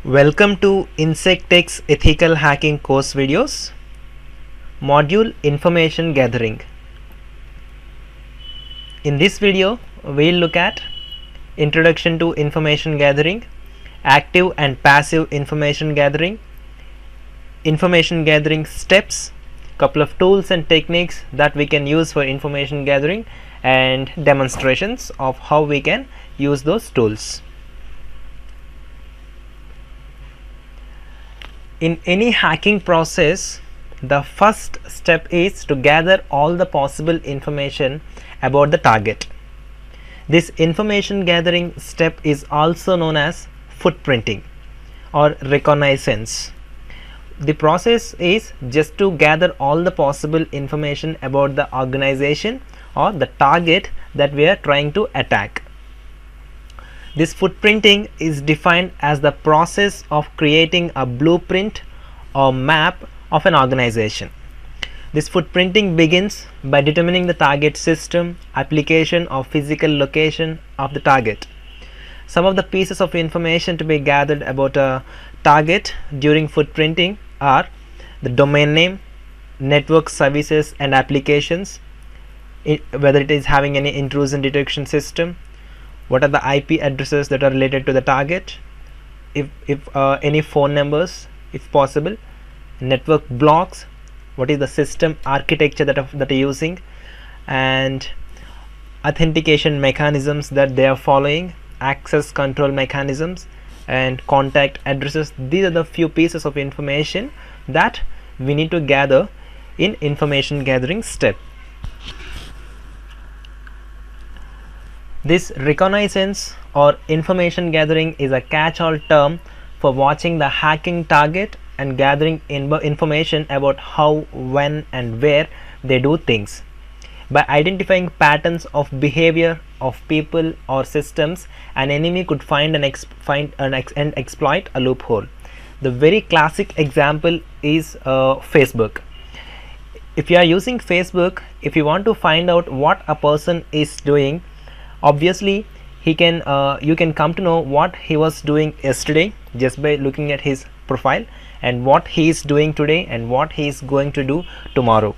Welcome to InsectTech's Ethical Hacking course videos. Module Information Gathering. In this video, we'll look at Introduction to Information Gathering, Active and Passive Information Gathering steps, couple of tools and techniques that we can use for information gathering, and demonstrations of how we can use those tools. In any hacking process, the first step is to gather all the possible information about the target. This information gathering step is also known as footprinting or reconnaissance. The process is just to gather all the possible information about the organization or the target that we are trying to attack. This footprinting is defined as the process of creating a blueprint or map of an organization. This footprinting begins by determining the target system, application, or physical location of the target. Some of the pieces of information to be gathered about a target during footprinting are the domain name, network services and applications, whether it is having any intrusion detection system, what are the IP addresses that are related to the target, if any phone numbers if possible, network blocks, what is the system architecture that are using, and authentication mechanisms that they are following, access control mechanisms, and contact addresses. These are the few pieces of information that we need to gather in information gathering step. This reconnaissance or information gathering is a catch-all term for watching the hacking target and gathering information about how, when, and where they do things. By identifying patterns of behavior of people or systems, an enemy could find and exploit a loophole. The very classic example is Facebook. If you are using Facebook, if you want to find out what a person is doing, obviously you can come to know what he was doing yesterday just by looking at his profile, and what he is doing today and what he is going to do tomorrow.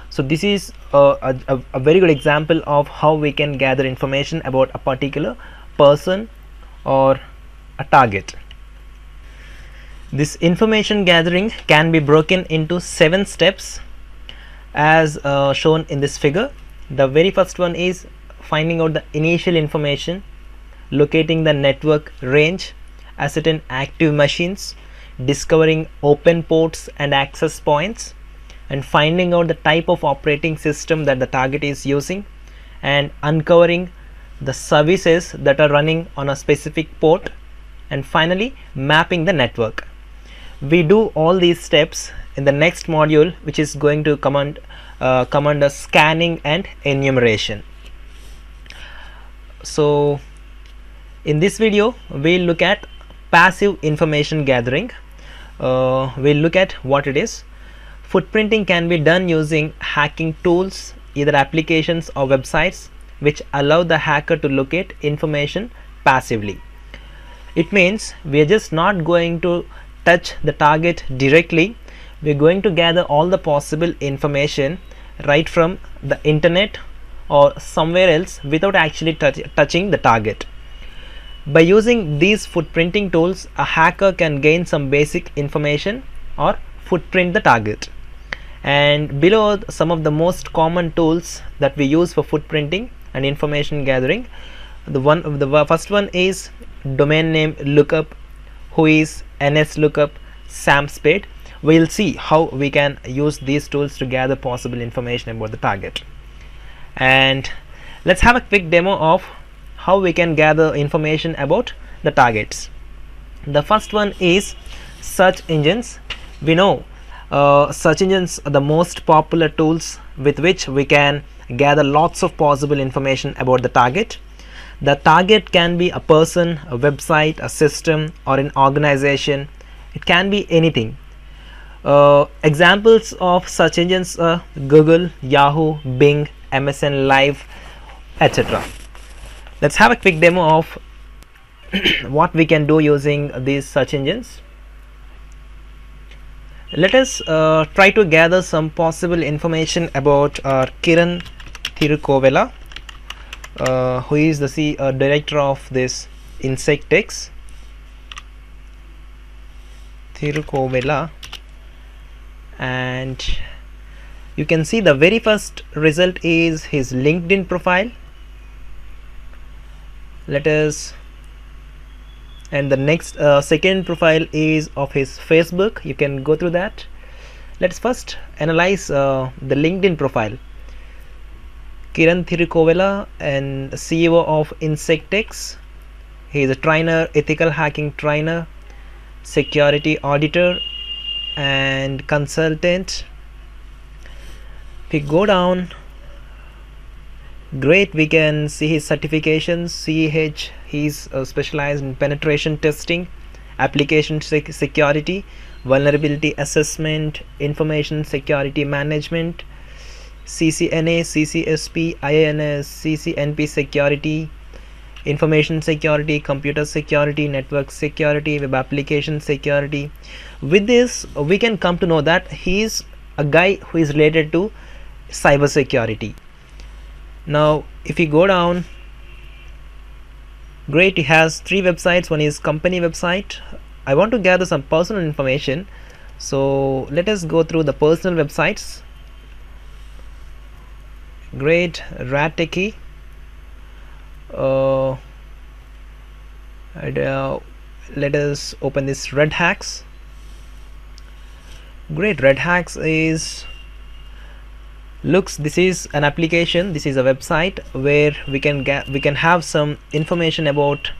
So this is a very good example of how we can gather information about a particular person or a target. This information gathering can be broken into 7 steps as shown in this figure. The very first one is finding out the initial information, locating the network range, ascertain active machines, discovering open ports and access points, and finding out the type of operating system that the target is using, and uncovering the services that are running on a specific port, and finally mapping the network. We do all these steps in the next module, which is going to come under scanning and enumeration. So in this video we'll look at passive information gathering. We'll look at what it is. Footprinting can be done using hacking tools, either applications or websites, which allow the hacker to locate information passively. It means we are just not going to touch the target directly. We're going to gather all the possible information right from the internet or somewhere else without actually touching the target. By using these footprinting tools, a hacker can gain some basic information or footprint the target. And below some of the most common tools that we use for footprinting and information gathering, the first one is domain name lookup, whois, NS lookup, SAMSPADE. We'll see how we can use these tools to gather possible information about the target. And let's have a quick demo of how we can gather information about the targets. The first one is search engines. We know search engines are the most popular tools with which we can gather lots of possible information about the target. The target can be a person, a website, a system, or an organization. It can be anything. Examples of search engines are Google, Yahoo, Bing, MSN Live, etc. Let's have a quick demo of what we can do using these search engines. Let us try to gather some possible information about Kiran Thirukovela, who is the director of this Insectex. Thirukovela, and you can see the very first result is his LinkedIn profile. And the next second profile is of his Facebook. You can go through that. Let's first analyze the LinkedIn profile. Kiran Thirukovela, and CEO of Insectex. He is a trainer, ethical hacking trainer, security auditor and consultant. If we go down, great, we can see his certifications. CH, he's specialized in penetration testing, application security, vulnerability assessment, information security management, CCNA, CCSP, IANS, CCNP security, information security, computer security, network security, web application security. With this, we can come to know that he is a guy who is related to cyber security. Now if you go down, great, he has 3 websites. One is company website. I want to gather some personal information, so let us go through the personal websites. Great, Radtechie. Let us open this Red Hacks. Great, Red Hacks is this is an application, this is a website where we can have some information about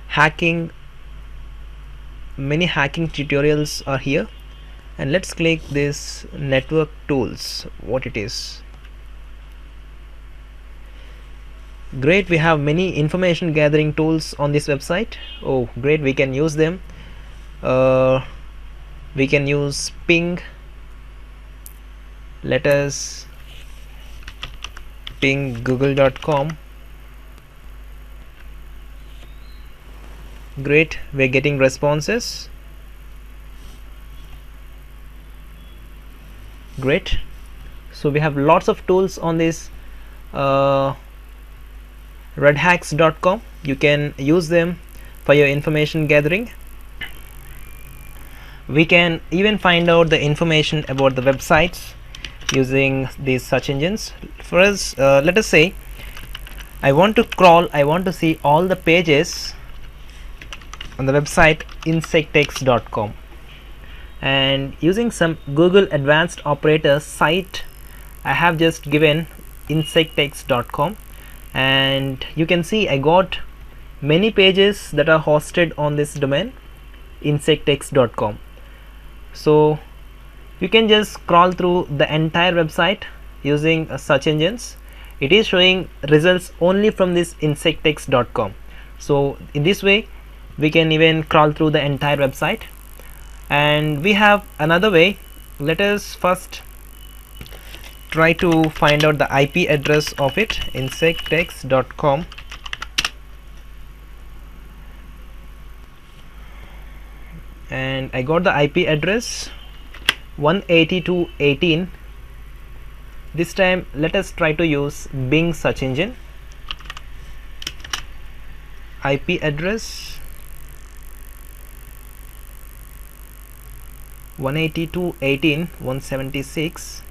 hacking. Many hacking tutorials are here, and let's click this network tools, what it is. Great, we have many information gathering tools on this website. Oh great, we can use them. We can use ping. Let us ping google.com. Great, we're getting responses. Great, so we have lots of tools on this redhacks.com. you can use them for your information gathering. We can even find out the information about the websites using these search engines. For us, let us say I want to see all the pages on the website insectex.com, and using some Google advanced operators site, I have just given insectex.com, and you can see I got many pages that are hosted on this domain insectex.com. so you can just scroll through the entire website using search engines. It is showing results only from this insectex.com. so in this way we can even crawl through the entire website. And we have another way. Let us first try to find out the IP address of it, insectex.com. and I got the IP address 182.18. this time let us try to use Bing search engine. IP address 182.18.176.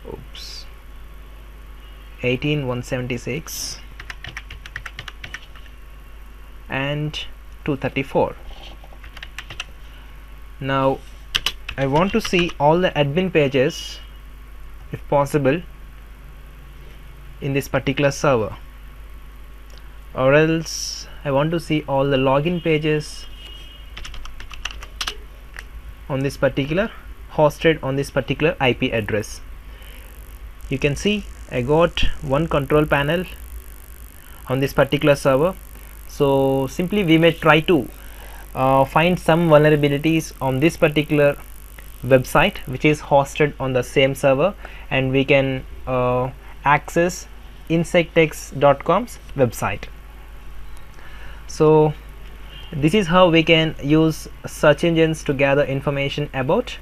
oops 18.176 and 234. now I want to see all the admin pages if possible in this particular server, or else I want to see all the login pages on this particular hosted on this particular IP address. You can see I got one control panel on this particular server. So simply we may try to find some vulnerabilities on this particular website which is hosted on the same server, and we can access insectx.com's website. So this is how we can use search engines to gather information about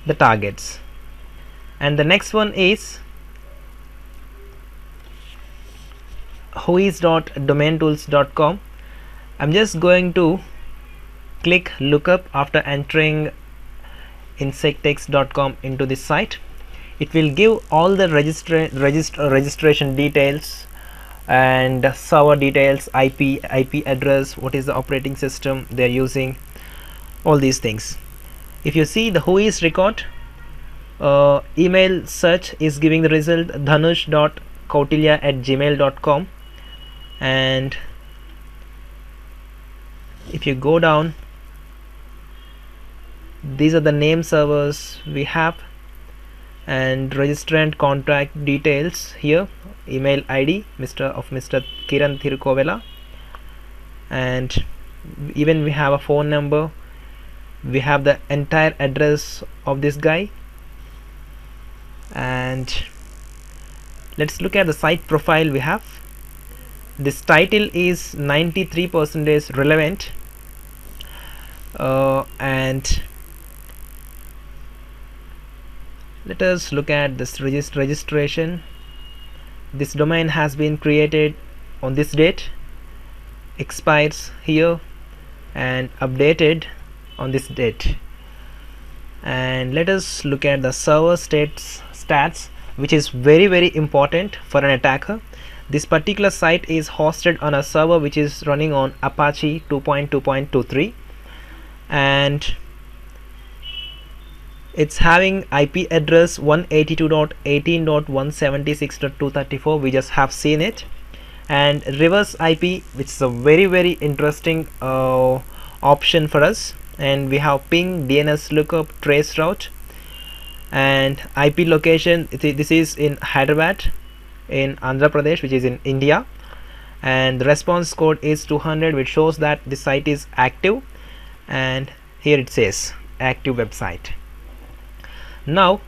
the targets. And the next one is whois.domaintools.com. I'm just going to click lookup after entering insectx.com into this site. It will give all the registration details and server details, IP address, what is the operating system they're using, all these things. If you see the whois record, email search is giving the result dhanush.kautilya@gmail.com, and if you go down, these are the name servers we have and registrant contact details here, email ID Mr. Kiran Thirukovela, and even we have a phone number, we have the entire address of this guy. And let's look at the site profile we have. This title is 93% relevant, and let us look at this registration. This domain has been created on this date, expires here, and updated on this date. And let us look at the server stats, which is very important for an attacker. This particular site is hosted on a server which is running on Apache 2.2.23, and it's having IP address 182.18.176.234. we just have seen it, and reverse IP, which is a very interesting option for us. And we have ping, DNS lookup, trace route, and IP location. This is in Hyderabad in Andhra Pradesh, which is in India, and the response code is 200, which shows that the site is active, and here it says active website. Now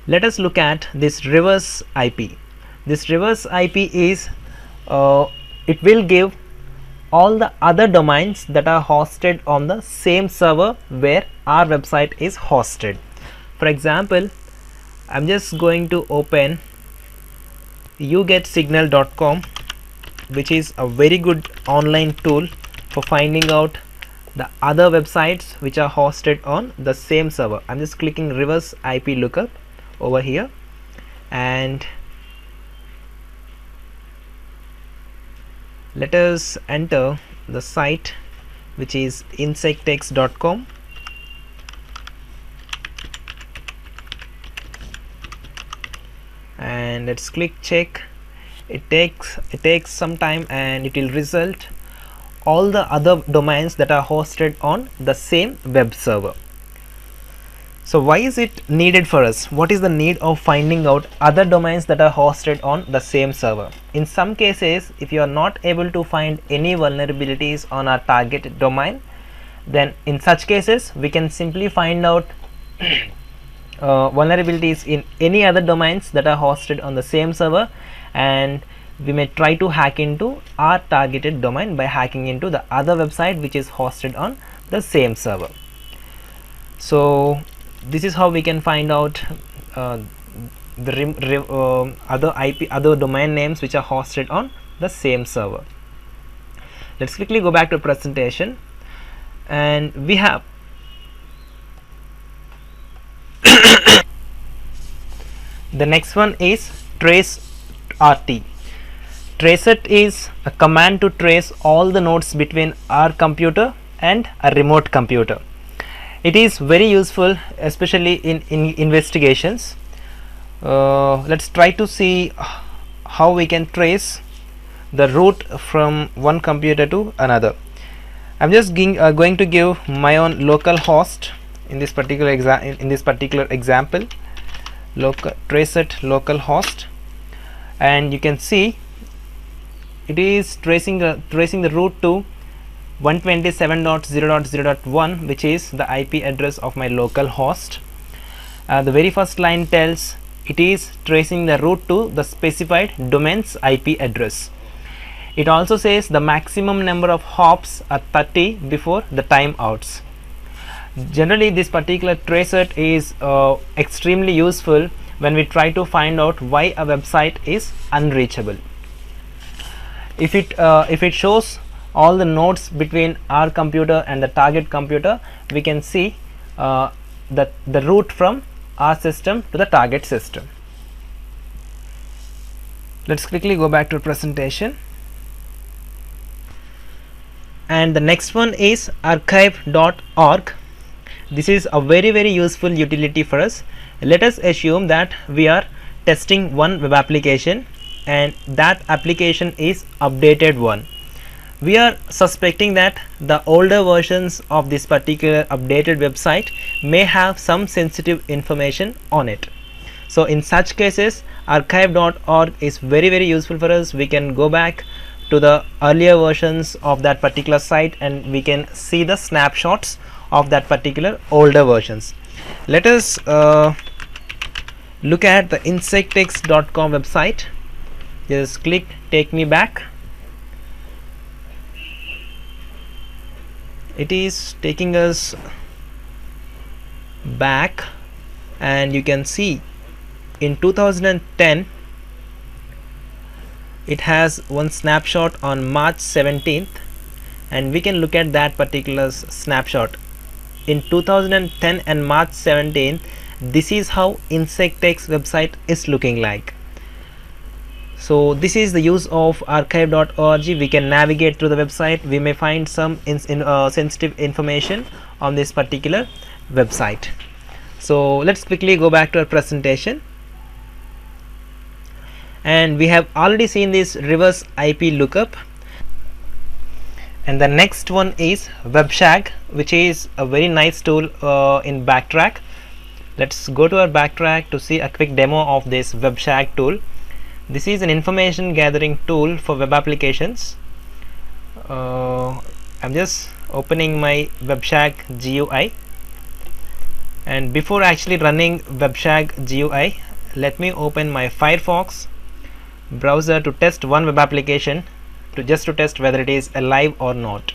let us look at this reverse IP. This reverse IP is it will give all the other domains that are hosted on the same server where our website is hosted. For example, I'm just going to open yougetsignal.com, which is a very good online tool for finding out the other websites which are hosted on the same server. I'm just clicking reverse IP lookup over here, and let us enter the site, which is insectx.com. and let's click check. It takes some time, and it will result all the other domains that are hosted on the same web server. So why is it needed for us? What is the need of finding out other domains that are hosted on the same server? In some cases, if you are not able to find any vulnerabilities on our target domain, then in such cases we can simply find out vulnerabilities in any other domains that are hosted on the same server, and we may try to hack into our targeted domain by hacking into the other website which is hosted on the same server. So this is how we can find out the other domain names which are hosted on the same server. Let's quickly go back to presentation, and we have the next one is trace RT. Traceit is a command to trace all the nodes between our computer and a remote computer. It is very useful, especially in investigations. Let's try to see how we can trace the route from one computer to another. I'm just going to give my own local host in this particular example, traceit localhost, and you can see it is tracing the route to 127.0.0.1, which is the IP address of my local host. The very first line tells it is tracing the route to the specified domain's IP address. It also says the maximum number of hops are 30 before the timeouts. Generally, this particular tracer is extremely useful when we try to find out why a website is unreachable. If it shows all the nodes between our computer and the target computer, we can see the route from our system to the target system. Let's quickly go back to the presentation. And the next one is archive.org. This is a very useful utility for us. Let us assume that we are testing one web application and that application is updated one. We are suspecting that the older versions of this particular updated website may have some sensitive information on it. So in such cases, archive.org is very useful for us. We can go back to the earlier versions of that particular site and we can see the snapshots of that particular older versions. Let us look at the insectx.com website. Just click take me back. It is taking us back and you can see in 2010 it has one snapshot on March 17th, and we can look at that particular snapshot. In 2010 and March 17th, this is how Insectx website is looking like. So this is the use of archive.org. We can navigate through the website. We may find some sensitive information on this particular website. So let's quickly go back to our presentation. And we have already seen this reverse IP lookup. And the next one is WebShag, which is a very nice tool in Backtrack. Let's go to our Backtrack to see a quick demo of this WebShag tool. This is an information gathering tool for web applications. I'm just opening my WebShag GUI, and before actually running WebShag GUI, let me open my Firefox browser to test one web application, just to test whether it is alive or not.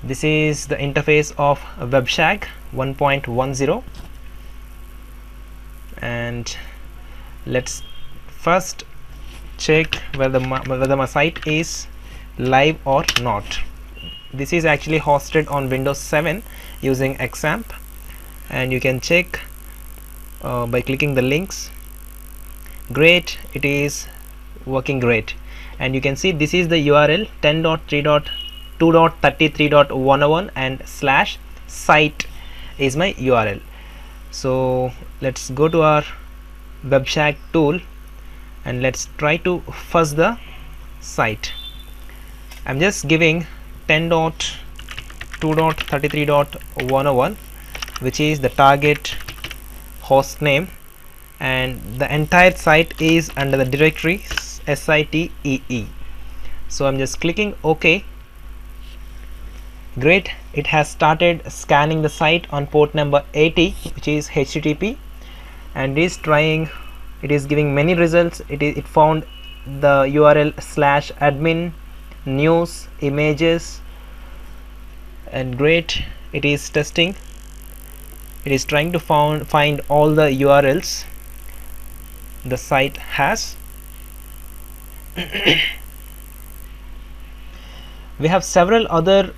This is the interface of WebShag 1.10, and let's first check whether my site is live or not. This is actually hosted on Windows 7 using XAMPP, and you can check by clicking the links. Great, it is working great. And you can see this is the URL 10.3.2.33.101 and /site is my URL. So let's go to our WebShag tool and let's try to fuzz the site. I'm just giving 10.2.33.101, which is the target host name, and the entire site is under the directory sitee. So I'm just clicking OK. Great, it has started scanning the site on port number 80, which is HTTP, and is giving many results. It found the URL /admin, news, images, and great, it is testing. It is trying to find all the URLs the site has. We have several other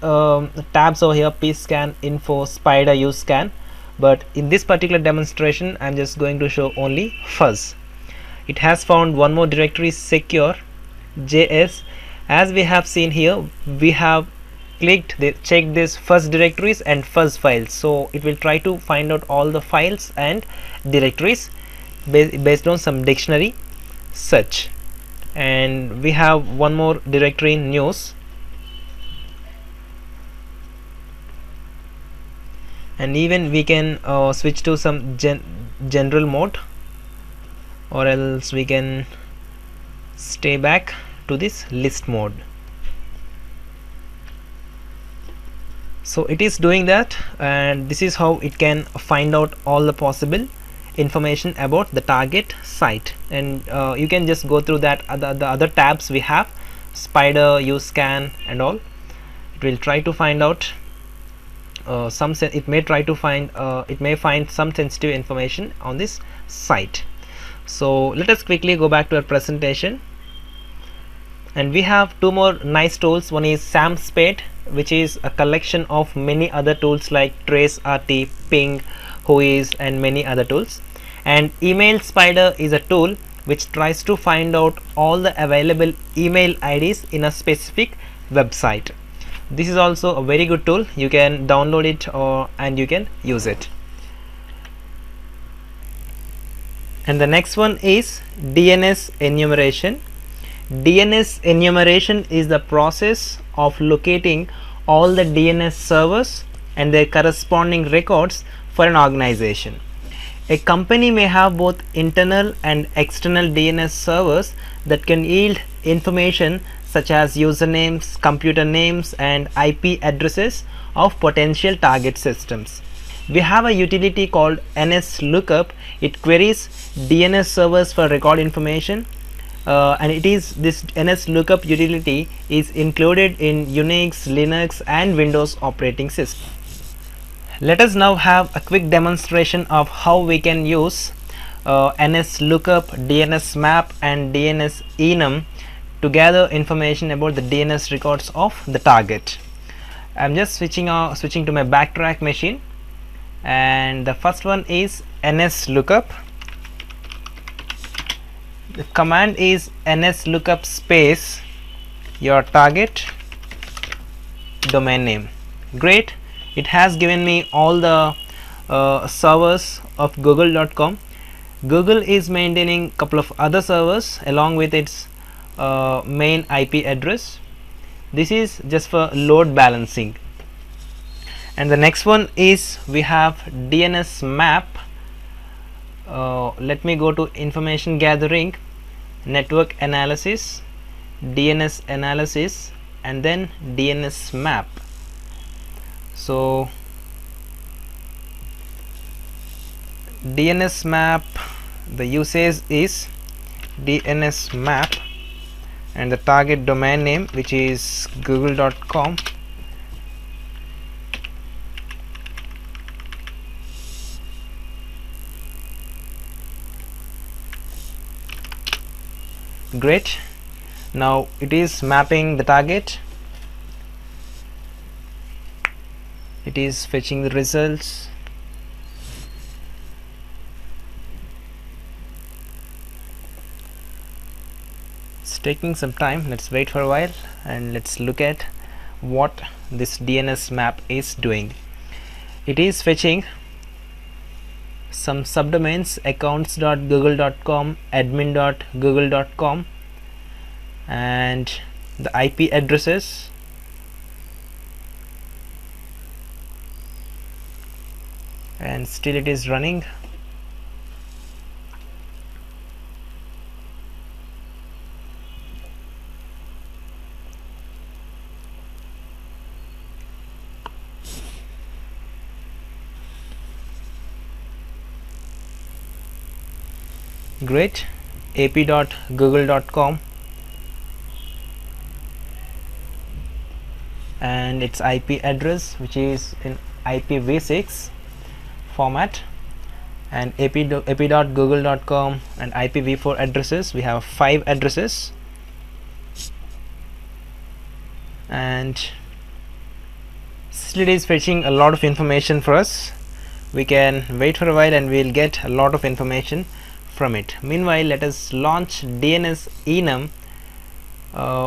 tabs over here: pscan, info, spider, usescan, but in this particular demonstration I'm just going to show only fuzz. It has found one more directory, secure JS. As we have seen here, we have checked this fuzz directories and fuzz files, so it will try to find out all the files and directories based on some dictionary search. And we have one more directory, news, and even we can switch to some general mode, or else we can stay back to this list mode. So it is doing that, and this is how it can find out all the possible information about the target site. And you can just go through that the other tabs we have, spider, use scan and all. It will try to find out it may find some sensitive information on this site. So let us quickly go back to our presentation, and we have two more nice tools. One is SamSpade, which is a collection of many other tools like TraceRT, Ping, Whois and many other tools. And Email Spider is a tool which tries to find out all the available email IDs in a specific website. This is also a very good tool. You can download it and you can use it. And the next one is DNS enumeration. DNS enumeration is the process of locating all the DNS servers and their corresponding records for an organization. A company may have both internal and external DNS servers that can yield information such as usernames, computer names and IP addresses of potential target systems. We have a utility called NSLookup. It queries DNS servers for record information, and this NSLookup utility is included in Unix, Linux and Windows operating system. Let us now have a quick demonstration of how we can use NSLookup, DNSMap and DNSEnum to gather information about the DNS records of the target. I'm just switching to my backtrack machine, and the first one is NSLookup. The command is NSLookup space your target domain name. Great, it has given me all the servers of google.com. Google is maintaining a couple of other servers along with its main IP address. This is just for load balancing. And the next one is we have DNSMap. Let me go to information gathering, network analysis, DNS analysis and then DNSMap. So DNSMap, the usage is DNSMap and the target domain name, which is google.com. Great, now it is mapping the target. It is fetching the results. It's taking some time. Let's wait for a while and let's look at what this DNSMap is doing. It is fetching some subdomains, accounts.google.com, admin.google.com and the IP addresses, and still it is running. Great, ap.google.com and its IP address, which is in IPv6 format, and ap.google.com and IPv4 addresses. We have 5 addresses, and still it is fetching a lot of information for us. We can wait for a while and we'll get a lot of information from it. Meanwhile, let us launch DNSEnum,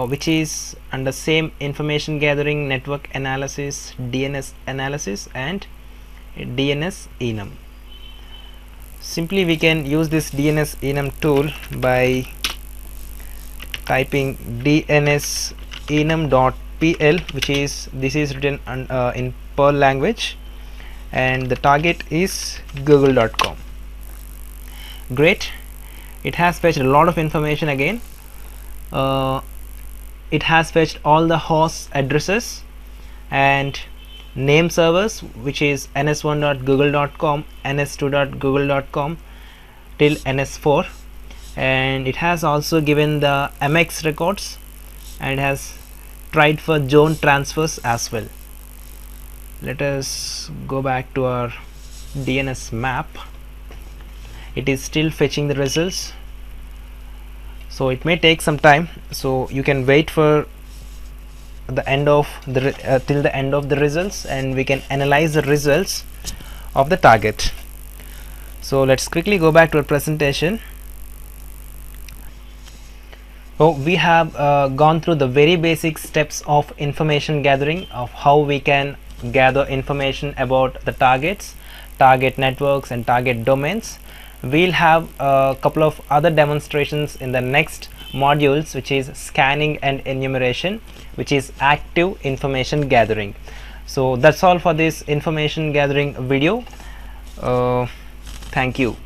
which is under same information gathering, network analysis, DNS analysis and DNSEnum. Simply we can use this DNSEnum tool by typing dnsenum.pl, which is written in Perl language, and the target is google.com. Great, it has fetched a lot of information again. It has fetched all the host addresses and name servers, which is ns1.google.com, ns2.google.com, till ns4, and it has also given the mx records and has tried for zone transfers as well. Let us go back to our DNS map. It is still fetching the results, so it may take some time, so you can wait for the end of the till the end of the results, and we can analyze the results of the target. So let's quickly go back to our presentation. So we have gone through the very basic steps of information gathering, of how we can gather information about the targets, target networks and target domains. We'll have a couple of other demonstrations in the next modules, which is scanning and enumeration, which is active information gathering. So that's all for this information gathering video. Thank you.